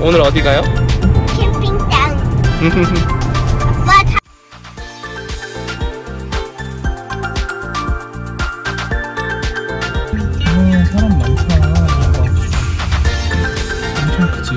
오늘 어디 가요? 캠핑장. 아빠 다. 사람 많다. 엄청 크지?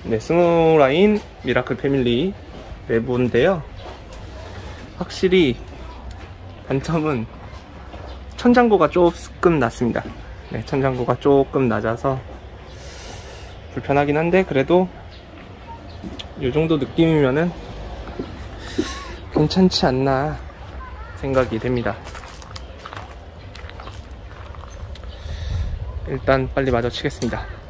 네, 스노우라인 미라클 패밀리 외부인데요. 확실히 단점은 천장고가 조금 낮습니다. 네, 천장고가 조금 낮아서 불편하긴 한데 그래도 이 정도 느낌이면은 괜찮지 않나 생각이 됩니다. 일단 빨리 마주치겠습니다.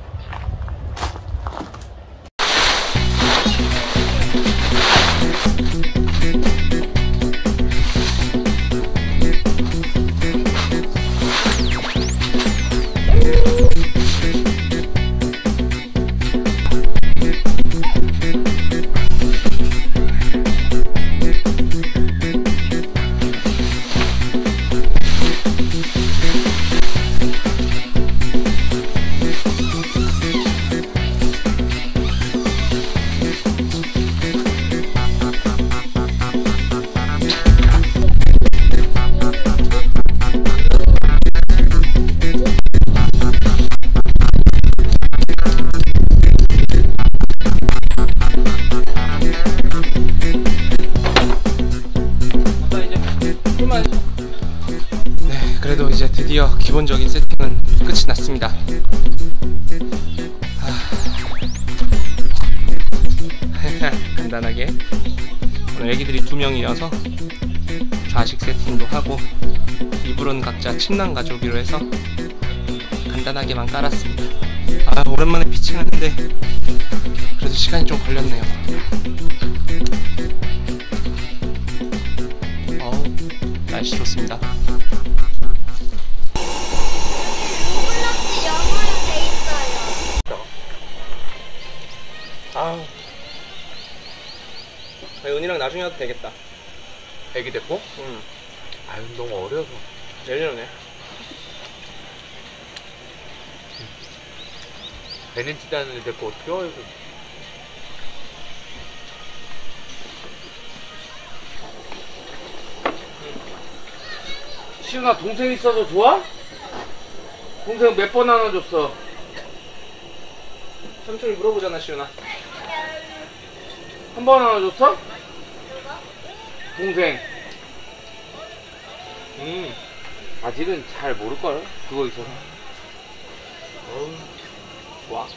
그래도 이제 드디어 기본적인 세팅은 끝이 났습니다. 간단하게 오늘 애기들이 2명이어서 좌식 세팅도 하고 이불은 각자 침낭 가족으로 해서 간단하게만 깔았습니다. 오랜만에 피칭하는데 그래도 시간이 좀 걸렸네요. 날씨 좋습니다. 은이랑 나중에 해도 되겠다. 애기 데리고? 응. 아유, 너무 어려서. 내년에. 베넨치도 않는 애 데리고 어떻게 와, 이거. 시은아, 동생 있어서 좋아? 동생 몇 번 안아줬어? 삼촌이 물어보잖아, 시은아. 한 번 안아줬어? 동생. 아직은 잘 모를걸? 그거 있어서. 와.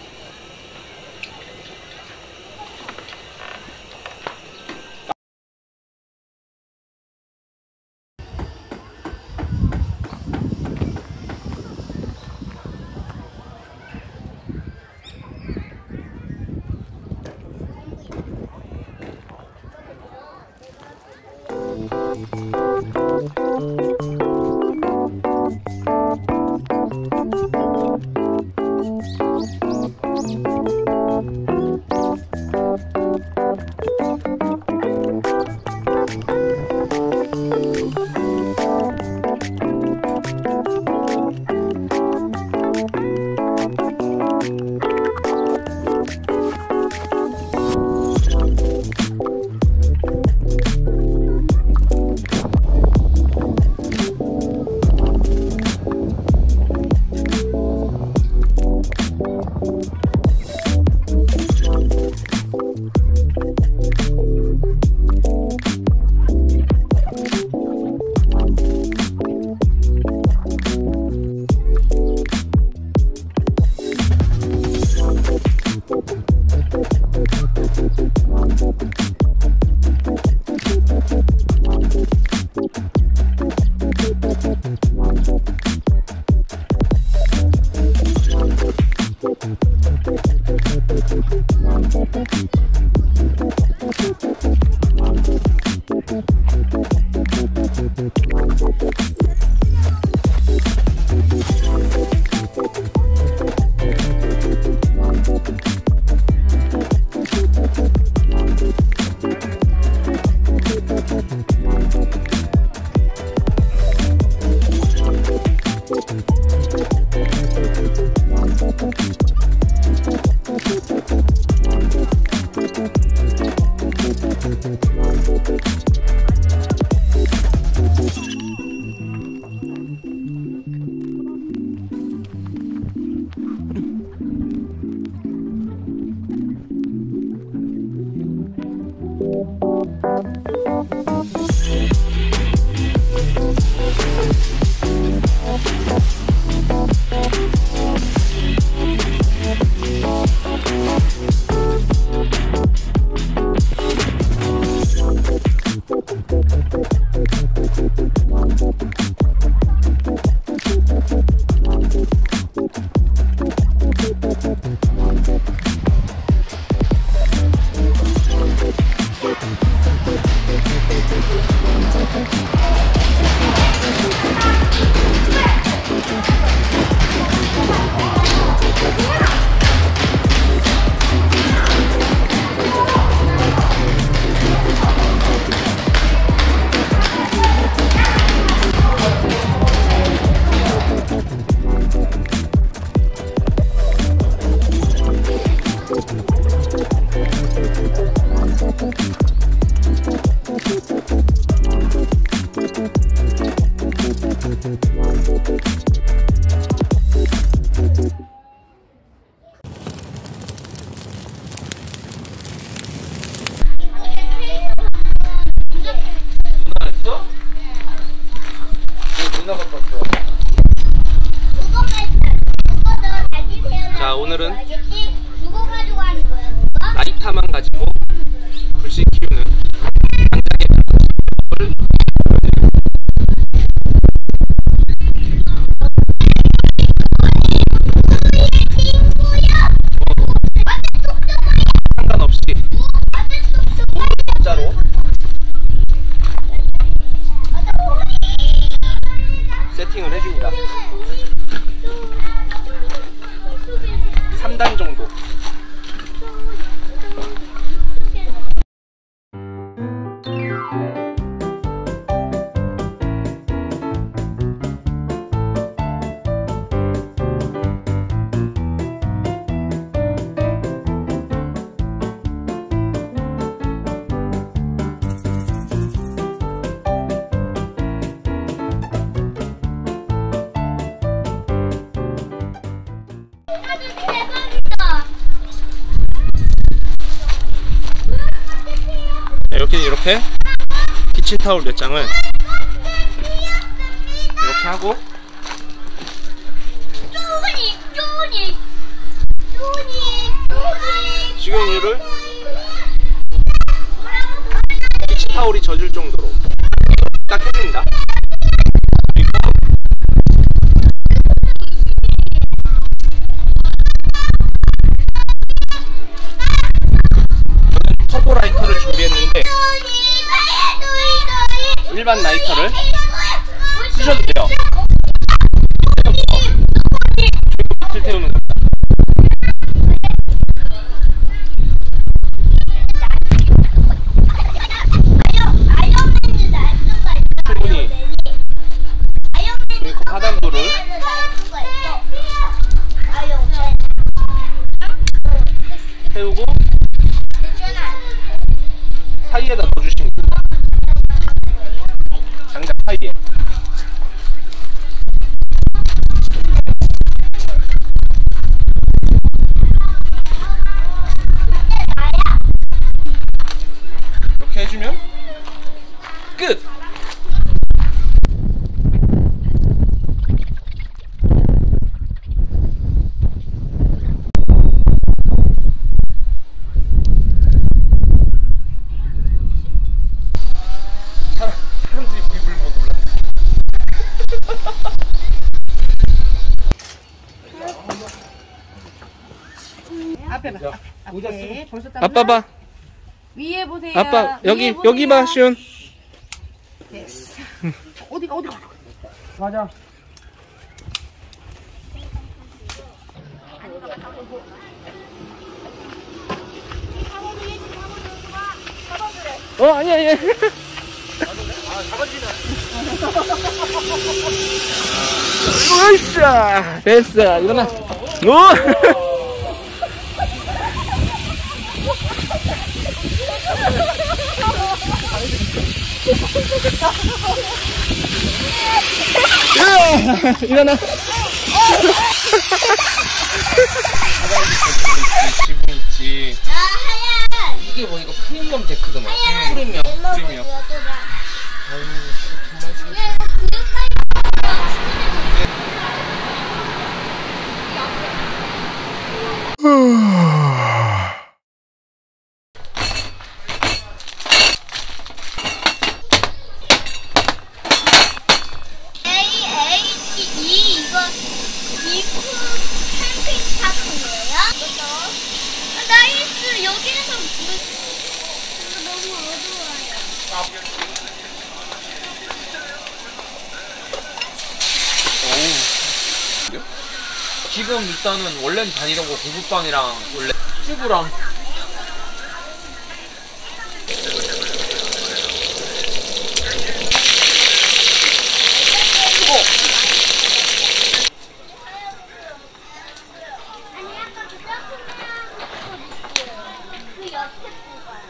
자, 오늘은 그거 가져가는 거야, 누가? 나이타만 가지고 불씨 키우는 당장의 을 상관없이 진짜로 세팅을 해줍니다. 3단 정도. 이렇게 키친타올 몇 장을 이렇게 하고 식용유를 키친타올이 젖을 정도로 딱 해줍니다. 터보 라이터를 준비했는데 일반 라이터를 쓰셔도 돼요. 불 태우는 겁니다. 충분히 종이컵 하단부를 태우고 사이에다 넣어주시면 됩니다. 장작 사이에. 해봐. 앞에 벌써 땀나? 아빠 봐. 위에 보세요. 아빠 여기 위에 보세요. 여기 봐 시온. 됐어. 어디가. 가자. 아니야. 으쌰 됐어 일어나. 오. 일어나. 지붕 있지. 아, 하얀. 이게 보니까 프리미엄 데크더만. 프리미엄. 프리미엄. AHE 이거 미쿠 캠핑 파크예요? 나이스 여기에서 이거 너무 어두워요. 지금 일단은 원래는 다니던 거 공부방이랑 원래 튜브랑 아니 아까 그 조그만 그 옆에 뽑아요.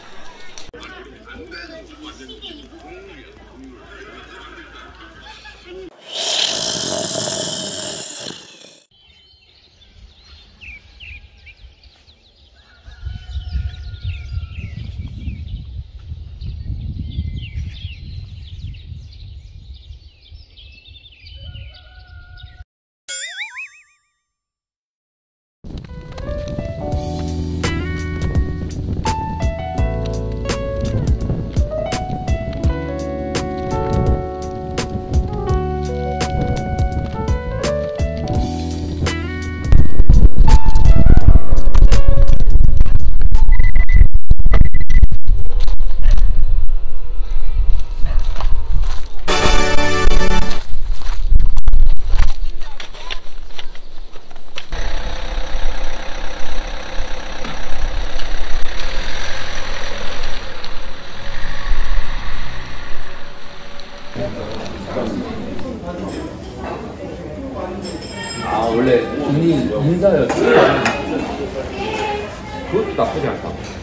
아 원래 인사였지. 그것도 나쁘지 않다.